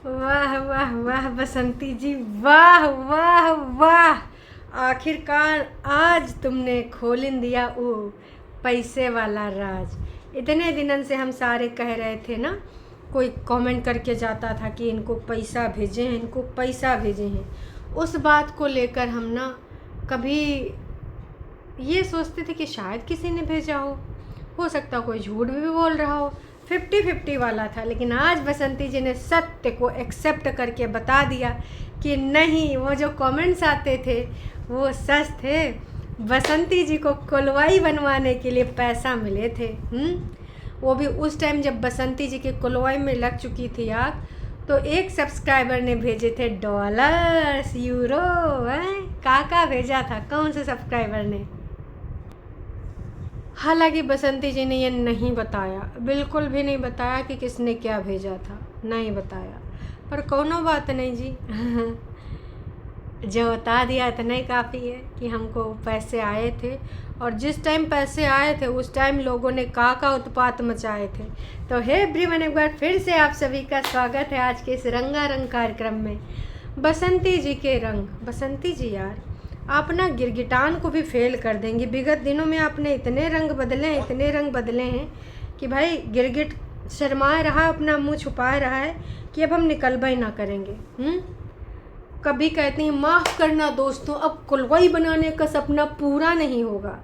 वाह वाह वाह बसंती जी, वाह वाह वाह। आखिरकार आज तुमने खोल दिया वो पैसे वाला राज। इतने दिनों से हम सारे कह रहे थे ना, कोई कमेंट करके जाता था कि इनको पैसा भेजे हैं, इनको पैसा भेजे हैं। उस बात को लेकर हम ना कभी ये सोचते थे कि शायद किसी ने भेजा हो सकता कोई झूठ भी बोल रहा हो, 50-50 वाला था। लेकिन आज बसंती जी ने सत्य को एक्सेप्ट करके बता दिया कि नहीं, वो जो कमेंट्स आते थे वो सच थे। बसंती जी को कोलवाई बनवाने के लिए पैसा मिले थे। वो भी उस टाइम जब बसंती जी के कोलवाई में लग चुकी थी आग। तो एक सब्सक्राइबर ने भेजे थे डॉलर्स, यूरो, काका भेजा था, कौन से सब्सक्राइबर ने। हालांकि बसंती जी ने ये नहीं बताया, बिल्कुल भी नहीं बताया कि किसने क्या भेजा था, नहीं बताया। पर कोनो बात नहीं जी जो बता दिया इतना ही काफ़ी है कि हमको पैसे आए थे। और जिस टाइम पैसे आए थे उस टाइम लोगों ने का उत्पात मचाए थे। तो हे एवरीवन, एक बार फिर से आप सभी का स्वागत है आज के इस रंगारंग कार्यक्रम में। बसंती जी के रंग। बसंती जी यार, आप ना गिरगिटान को भी फेल कर देंगी। विगत दिनों में आपने इतने रंग बदले हैं कि भाई गिरगिट शर्माए रहा, अपना मुंह छुपाए रहा है कि अब हम निकलवा ही ना करेंगे। कभी कहती हैं माफ़ करना दोस्तों, अब कुलवई बनाने का सपना पूरा नहीं होगा।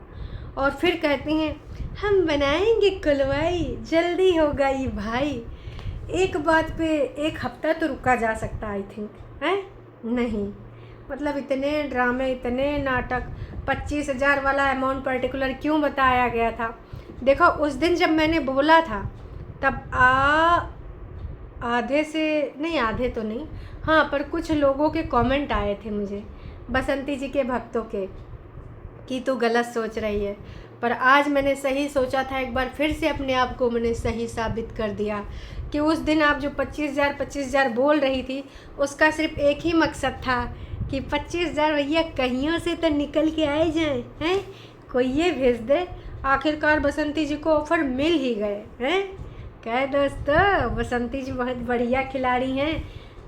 और फिर कहती हैं हम बनाएंगे कुलवई, जल्दी होगा ये भाई। एक बात पे एक हफ्ता तो रुका जा सकता, आई थिंक है नहीं। मतलब इतने ड्रामे, इतने नाटक, 25,000 वाला अमाउंट पर्टिकुलर क्यों बताया गया था? देखो उस दिन जब मैंने बोला था तब आधे से नहीं, आधे तो नहीं, हाँ, पर कुछ लोगों के कमेंट आए थे मुझे, बसंती जी के भक्तों के, कि तू गलत सोच रही है। पर आज मैंने सही सोचा था, एक बार फिर से अपने आप को मैंने सही साबित कर दिया कि उस दिन आप जो 25,000 बोल रही थी, उसका सिर्फ एक ही मकसद था कि 25,000 भैया कहीं से तो निकल के आए जाएं, हैं, कोई ये भेज दे। आखिरकार बसंती जी को ऑफ़र मिल ही गए हैं। क्या दोस्तों, बसंती जी बहुत बढ़िया खिलाड़ी हैं,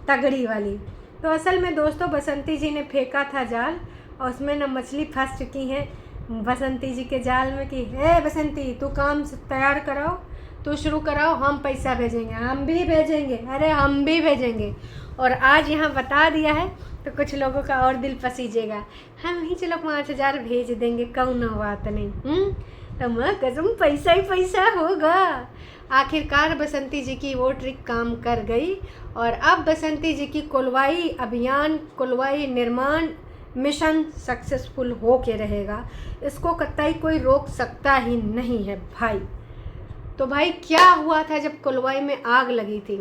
तगड़ी वाली। तो असल में दोस्तों बसंती जी ने फेंका था जाल और उसमें ना मछली फंस चुकी हैं बसंती जी के जाल में कि हे बसंती, तू काम तैयार कराओ, तू शुरू कराओ, हम पैसा भेजेंगे, हम भी भेजेंगे, अरे हम भी भेजेंगे। और आज यहाँ बता दिया है तो कुछ लोगों का और दिल पसीजेगा, हम ही चलो 5,000 भेज देंगे, कौन बात नहीं। तो माँ कसम पैसा ही पैसा होगा। आखिरकार बसंती जी की वो ट्रिक काम कर गई और अब बसंती जी की कोलवाई अभियान, कोलवाई निर्माण मिशन सक्सेसफुल हो के रहेगा। इसको कतई कोई रोक सकता ही नहीं है भाई। तो भाई क्या हुआ था जब कोलवाई में आग लगी थी?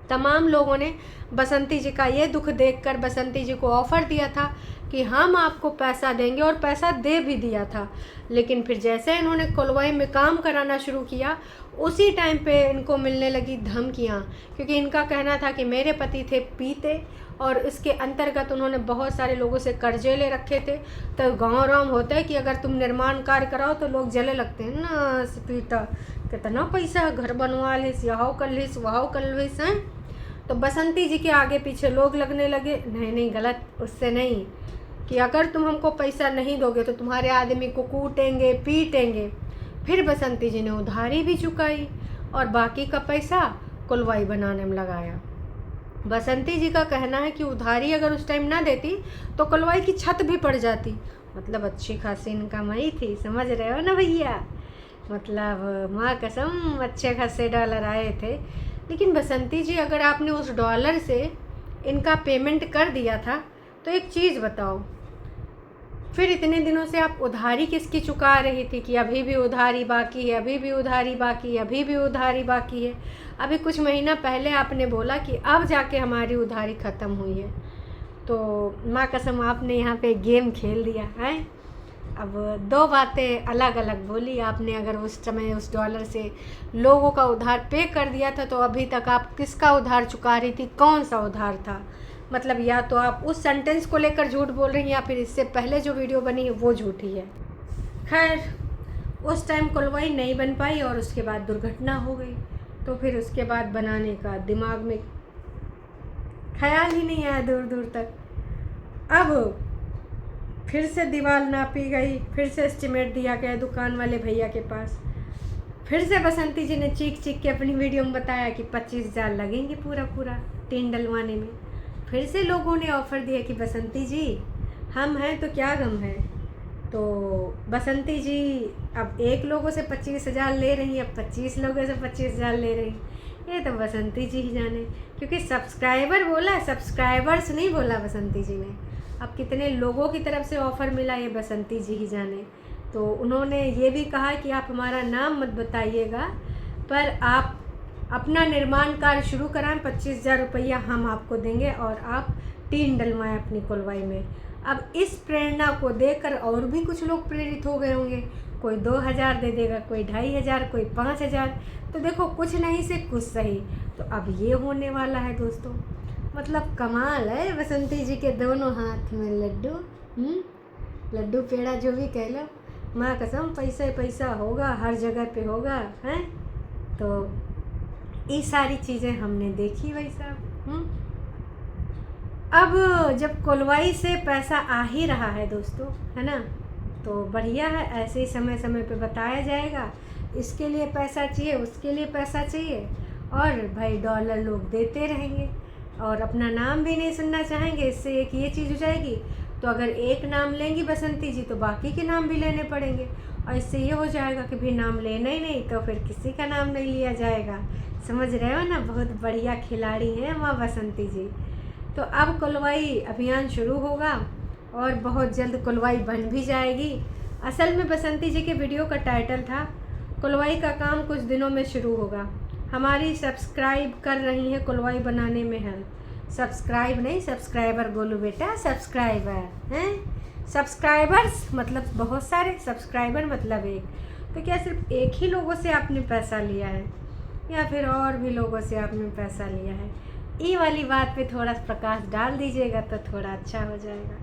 तमाम लोगों ने बसंती जी का ये दुख देखकर बसंती जी को ऑफ़र दिया था कि हम आपको पैसा देंगे, और पैसा दे भी दिया था। लेकिन फिर जैसे इन्होंने कोलवाई में काम कराना शुरू किया, उसी टाइम पे इनको मिलने लगी धमकियाँ, क्योंकि इनका कहना था कि मेरे पति थे पीते और इसके अंतर्गत उन्होंने बहुत सारे लोगों से कर्जे ले रखे थे। तो गाँव राम होता है कि अगर तुम निर्माण कार्य कराओ तो लोग जले लगते हैं ना, पीटा कितना पैसा, घर बनवा लिस, यहाँ कर लिस, वहाँ कर लिस, हैं। तो बसंती जी के आगे पीछे लोग लगने लगे, नहीं गलत, उससे नहीं, कि अगर तुम हमको पैसा नहीं दोगे तो तुम्हारे आदमी को कूटेंगे, पीटेंगे। फिर बसंती जी ने उधारी भी चुकाई और बाकी का पैसा कुलवाई बनाने में लगाया। बसंती जी का कहना है कि उधारी अगर उस टाइम ना देती तो कुलवाई की छत भी पड़ जाती। मतलब अच्छी खासी इनकम आई थी, समझ रहे हो ना भैया? मतलब माँ कसम अच्छे खासे डॉलर आए थे। लेकिन बसंती जी, अगर आपने उस डॉलर से इनका पेमेंट कर दिया था तो एक चीज़ बताओ, फिर इतने दिनों से आप उधारी किसकी चुका रही थी कि अभी भी उधारी बाकी है, अभी भी उधारी बाकी है, अभी भी उधारी बाकी है। अभी कुछ महीना पहले आपने बोला कि अब जाके हमारी उधारी ख़त्म हुई है। तो माँ कसम आपने यहाँ पे गेम खेल दिया है। अब दो बातें अलग अलग बोली आपने। अगर उस समय उस डॉलर से लोगों का उधार पे कर दिया था तो अभी तक आप किसका उधार चुका रही थी, कौन सा उधार था? मतलब या तो आप उस सेंटेंस को लेकर झूठ बोल रही हैं या फिर इससे पहले जो वीडियो बनी है वो झूठी है। खैर, उस टाइम कुलवाई नहीं बन पाई और उसके बाद दुर्घटना हो गई। तो फिर उसके बाद बनाने का दिमाग में ख्याल ही नहीं आया दूर दूर तक। अब फिर से दीवार नापी गई, फिर से एस्टिमेट दिया गया दुकान वाले भैया के पास। फिर से बसंती जी ने चीख चीख के अपनी वीडियो में बताया कि 25,000 लगेंगे पूरा टीन डलवाने में। फिर से लोगों ने ऑफ़र दिया कि बसंती जी हम हैं तो क्या गम है। तो बसंती जी अब एक लोगों से 25,000 ले रही, अब 25 लोगों से 25,000 ले रही। ये तो बसंती जी ही जाने, क्योंकि सब्सक्राइबर बोला, सब्सक्राइबर्स नहीं बोला बसंती जी ने। अब कितने लोगों की तरफ से ऑफ़र मिला ये बसंती जी ही जाने। तो उन्होंने ये भी कहा कि आप हमारा नाम मत बताइएगा, पर आप अपना निर्माण कार्य शुरू कराएं, 25,000 रुपया हम आपको देंगे और आप टीन डलवाएं अपनी कोलवाई में। अब इस प्रेरणा को देखकर और भी कुछ लोग प्रेरित हो गए होंगे। कोई 2,000 दे देगा, कोई 2,500, कोई 5,000। तो देखो कुछ नहीं से कुछ सही। तो अब ये होने वाला है दोस्तों, मतलब कमाल है बसंती जी के दोनों हाथ में लड्डू। लड्डू पेड़ा जो भी कह लो, माँ कसम पैसा पैसा होगा, हर जगह पे होगा हैं। तो ये सारी चीज़ें हमने देखी भाई साहब। अब जब कोलवाई से पैसा आ ही रहा है दोस्तों, है ना, तो बढ़िया है। ऐसे ही समय समय पे बताया जाएगा, इसके लिए पैसा चाहिए, उसके लिए पैसा चाहिए, और भाई डॉलर लोग देते रहेंगे और अपना नाम भी नहीं सुनना चाहेंगे। इससे एक ये चीज़ हो जाएगी, तो अगर एक नाम लेंगी बसंती जी तो बाकी के नाम भी लेने पड़ेंगे, और इससे ये हो जाएगा कि भी नाम लेना ही नहीं तो फिर किसी का नाम नहीं लिया जाएगा। समझ रहे हो ना, बहुत बढ़िया खिलाड़ी हैं माँ बसंती जी। तो अब कोलवाई अभियान शुरू होगा और बहुत जल्द कोलवाई बन भी जाएगी। असल में बसंती जी के वीडियो का टाइटल था कोलवाई का काम कुछ दिनों में शुरू होगा। हमारी सब्सक्राइब कर रही हैं कोलवाई बनाने में हेल्प। सब्सक्राइब नहीं, सब्सक्राइबर बोलो बेटा, सब्सक्राइबर हैं। सब्सक्राइबर्स मतलब बहुत सारे, सब्सक्राइबर मतलब एक। तो क्या सिर्फ एक ही लोगों से आपने पैसा लिया है या फिर और भी लोगों से आपने पैसा लिया है? ये वाली बात पे थोड़ा प्रकाश डाल दीजिएगा तो थोड़ा अच्छा हो जाएगा।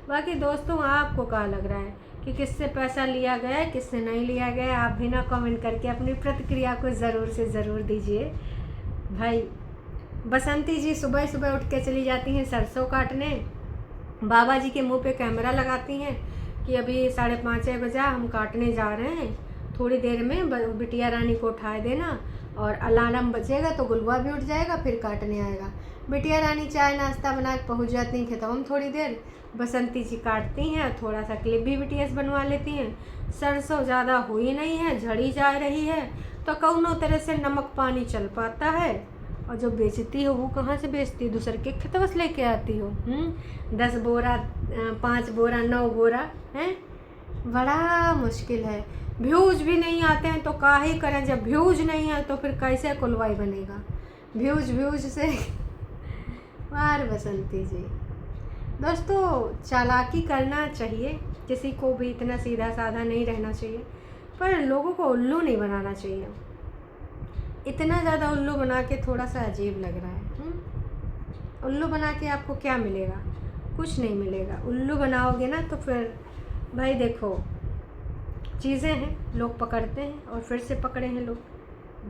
बाकी दोस्तों आपको क्या लग रहा है कि किससे पैसा लिया गया है, किससे नहीं लिया गया है? आप भी ना कमेंट करके अपनी प्रतिक्रिया को ज़रूर से ज़रूर दीजिए। भाई बसंती जी सुबह सुबह उठ के चली जाती हैं सरसों काटने, बाबा जी के मुंह पे कैमरा लगाती हैं कि अभी 5:30 बजे हम काटने जा रहे हैं, थोड़ी देर में बिटिया रानी को उठा देना, और अलार्म बजेगा तो गुलवा भी उठ जाएगा, फिर काटने आएगा। बिटिया रानी चाय नाश्ता बना के पहुँच जाती हैं खेतों में। थोड़ी देर बसंती जी काटती हैं, थोड़ा सा क्लिप भी बिटिया से बनवा लेती हैं। सरसों ज़्यादा हुई नहीं है, झड़ी जा रही है, तो कौनों तरह से नमक पानी चल पाता है। और जो बेचती हो वो कहाँ से बेचती, दूसरे के खेतों से लेके आती हो। 10 बोरा, 5 बोरा, 9 बोरा हैं, बड़ा मुश्किल है। व्यूज़ भी नहीं आते हैं तो काहे करें, जब व्यूज़ नहीं है तो फिर कैसे कोलवाई बनेगा? व्यूज़ से वार बसंती जी। दोस्तों चालाकी करना चाहिए, किसी को भी इतना सीधा साधा नहीं रहना चाहिए, पर लोगों को उल्लू नहीं बनाना चाहिए। इतना ज़्यादा उल्लू बना के थोड़ा सा अजीब लग रहा है। उल्लू बना के आपको क्या मिलेगा? कुछ नहीं मिलेगा। उल्लू बनाओगे ना तो फिर भाई देखो चीज़ें हैं, लोग पकड़ते हैं और फिर से पकड़े हैं लोग,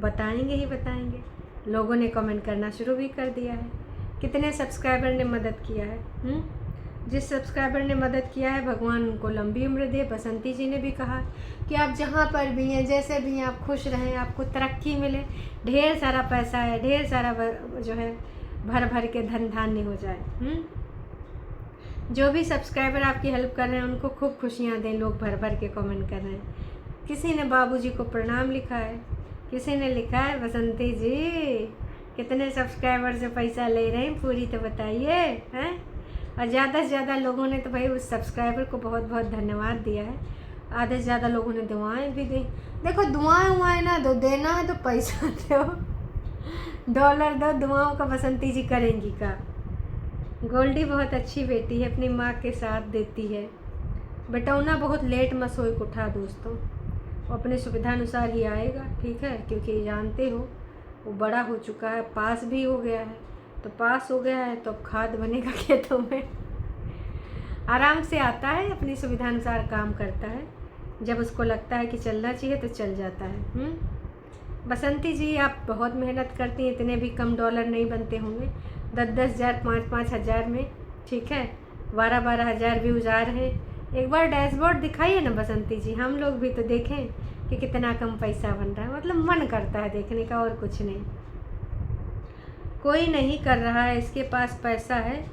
बताएंगे ही बताएंगे। लोगों ने कमेंट करना शुरू भी कर दिया है। कितने सब्सक्राइबर ने मदद किया है। जिस सब्सक्राइबर ने मदद किया है भगवान उनको लंबी उम्र दे। बसंती जी ने भी कहा कि आप जहाँ पर भी हैं, जैसे भी हैं, आप खुश रहें, आपको तरक्की मिले, ढेर सारा पैसा है, ढेर सारा जो है भर भर के धन धान्य हो जाए। जो भी सब्सक्राइबर आपकी हेल्प कर रहे हैं उनको खूब खुशियाँ दें। लोग भर भर के कमेंट कर रहे हैं। किसी ने बाबूजी को प्रणाम लिखा है, किसी ने लिखा है बसंती जी कितने सब्सक्राइबर से पैसा ले रहे हैं पूरी तो बताइए हैं। और ज़्यादा से ज़्यादा लोगों ने तो भाई उस सब्सक्राइबर को बहुत बहुत धन्यवाद दिया है। आधे से ज़्यादा लोगों ने दुआएं भी दी। देखो दुआएं ना दो, देना है तो पैसा दो, डॉलर दो, दुआओं का बसंती जी करेंगी का। गोल्डी बहुत अच्छी बेटी है, अपनी माँ के साथ देती है। बेटौना बहुत लेट मसोई को उठा दोस्तों, वो अपनी सुविधानुसार ही आएगा, ठीक है, क्योंकि जानते हो वो बड़ा हो चुका है, पास भी हो गया है। तो पास हो गया है तो अब खाद बनेगा खेतों में। आराम से आता है, अपनी सुविधानुसार काम करता है, जब उसको लगता है कि चलना चाहिए तो चल जाता है। बसंती जी आप बहुत मेहनत करती हैं, इतने भी कम डॉलर नहीं बनते होंगे। 10-10 हज़ार 5-5 हज़ार में, ठीक है, 12-12 हज़ार व्यूज़ आ रहे हैं। एक बार डैशबोर्ड दिखाइए ना बसंती जी, हम लोग भी तो देखें कि कितना कम पैसा बन रहा है। मतलब मन करता है देखने का और कुछ नहीं। कोई नहीं कर रहा है, इसके पास पैसा है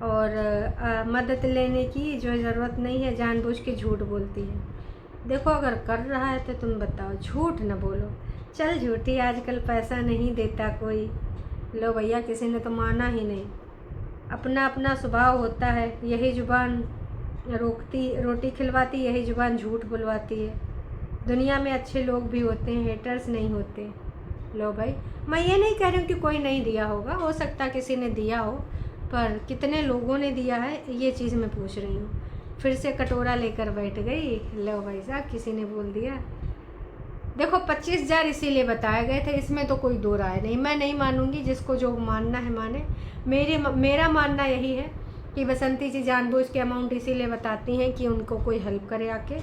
और मदद लेने की जो ज़रूरत नहीं है, जानबूझ के झूठ बोलती है। देखो अगर कर रहा है तो तुम बताओ, झूठ न बोलो। चल झूठी, आजकल पैसा नहीं देता कोई। लो भैया, किसी ने तो माना ही नहीं। अपना अपना स्वभाव होता है, यही जुबान रोटी खिलवाती, यही जुबान झूठ बुलवाती है। दुनिया में अच्छे लोग भी होते हैं, हेटर्स नहीं होते। लो भाई, मैं ये नहीं कह रही हूँ कि कोई नहीं दिया होगा, हो सकता है किसी ने दिया हो, पर कितने लोगों ने दिया है ये चीज़ मैं पूछ रही हूँ। फिर से कटोरा लेकर बैठ गई। लो भाई साहब, किसी ने बोल दिया। देखो 25 हज़ार इसीलिए बताए गए थे, इसमें तो कोई दो राय नहीं। मैं नहीं मानूंगी, जिसको जो मानना है माने। मेरा मानना यही है कि बसंती जी जानबूझ के अमाउंट इसीलिए बताती हैं कि उनको कोई हेल्प करे आके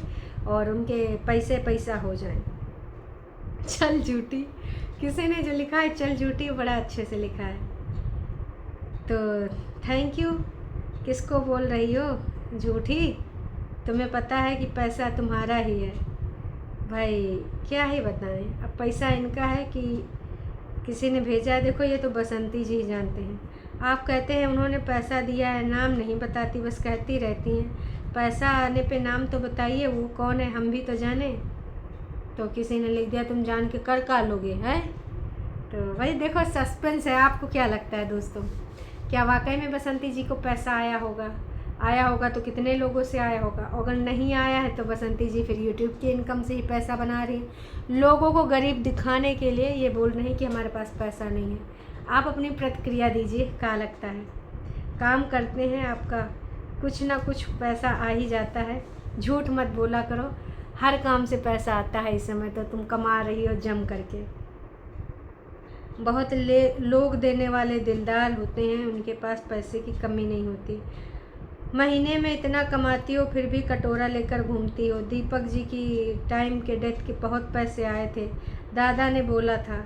और उनके पैसा हो जाए। चल झूठी, किसी ने जो लिखा है चल झूठी, बड़ा अच्छे से लिखा है, तो थैंक यू। किसको बोल रही हो झूठी? तुम्हें पता है कि पैसा तुम्हारा ही है भाई, क्या ही बताएं। अब पैसा इनका है कि किसी ने भेजा है। देखो ये तो बसंती जी ही जानते हैं। आप कहते हैं उन्होंने पैसा दिया है, नाम नहीं बताती, बस कहती रहती हैं। पैसा आने पे नाम तो बताइए, वो कौन है, हम भी तो जाने। तो किसी ने लिख दिया तुम जान के कर का लोगे हैं। तो भाई देखो सस्पेंस है। आपको क्या लगता है दोस्तों, क्या वाकई में बसंती जी को पैसा आया होगा? आया होगा तो कितने लोगों से आया होगा? अगर नहीं आया है तो बसंती जी फिर यूट्यूब की इनकम से ही पैसा बना रही है। लोगों को गरीब दिखाने के लिए ये बोल रहे हैं कि हमारे पास पैसा नहीं है। आप अपनी प्रतिक्रिया दीजिए, क्या लगता है? काम करते हैं, आपका कुछ ना कुछ पैसा आ ही जाता है। झूठ मत बोला करो, हर काम से पैसा आता है। इस समय तो तुम कमा रही हो जम करके। बहुत लोग देने वाले दिलदार होते हैं, उनके पास पैसे की कमी नहीं होती। महीने में इतना कमाती हो फिर भी कटोरा लेकर घूमती हो। दीपक जी की टाइम के डेथ के बहुत पैसे आए थे। दादा ने बोला था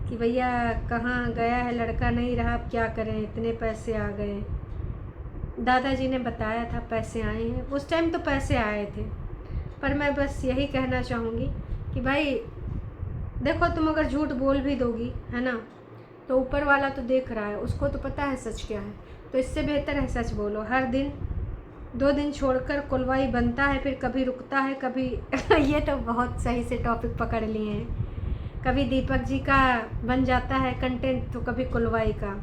कि भैया कहाँ गया है लड़का, नहीं रहा, अब क्या करें, इतने पैसे आ गए। दादाजी ने बताया था पैसे आए हैं, उस टाइम तो पैसे आए थे। पर मैं बस यही कहना चाहूँगी कि भाई देखो, तुम अगर झूठ बोल भी दोगी, है ना, तो ऊपर वाला तो देख रहा है, उसको तो पता है सच क्या है। तो इससे बेहतर है सच बोलो। हर दिन 2 दिन छोड़कर कुलवाई बनता है, फिर कभी रुकता है, कभी ये तो बहुत सही से टॉपिक पकड़ लिए हैं। कभी दीपक जी का बन जाता है कंटेंट, तो कभी कुलवाई का।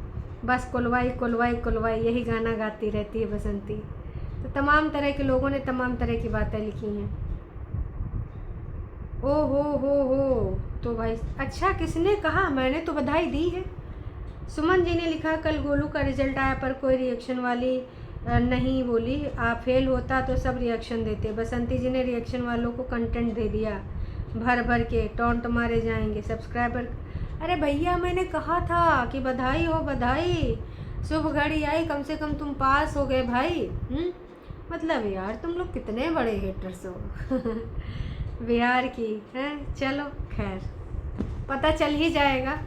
बस कुलवाई कुलवाई कुलवाई, यही गाना गाती रहती है बसंती। तो तमाम तरह के लोगों ने तमाम तरह की बातें लिखी हैं। ओ हो, तो भाई अच्छा, किसने कहा? मैंने तो बधाई दी है। सुमन जी ने लिखा कल गोलू का रिजल्ट आया पर कोई रिएक्शन वाली नहीं बोली। आप फेल होता तो सब रिएक्शन देते। बसंती जी ने रिएक्शन वालों को कंटेंट दे दिया भर भर के, टॉन्ट मारे जाएंगे सब्सक्राइबर। अरे भैया मैंने कहा था कि बधाई हो बधाई, शुभ घड़ी आई, कम से कम तुम पास हो गए भाई। मतलब यार तुम लोग कितने बड़े हेटर्स हो बिहार की हैं। चलो खैर, पता चल ही जाएगा।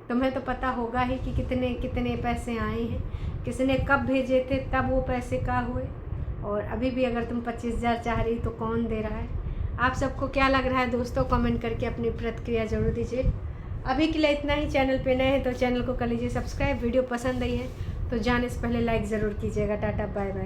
तुम्हें तो पता होगा ही कि कितने कितने पैसे आए हैं, किसने कब भेजे थे, तब वो पैसे का हुए। और अभी भी अगर तुम 25 हज़ार चाह रही तो कौन दे रहा है? आप सबको क्या लग रहा है दोस्तों? कमेंट करके अपनी प्रतिक्रिया जरूर दीजिए। अभी के लिए इतना ही। चैनल पे नए हैं तो चैनल को कर लीजिए सब्सक्राइब। वीडियो पसंद आई है तो जाने से पहले लाइक ज़रूर कीजिएगा। Tata bye bye.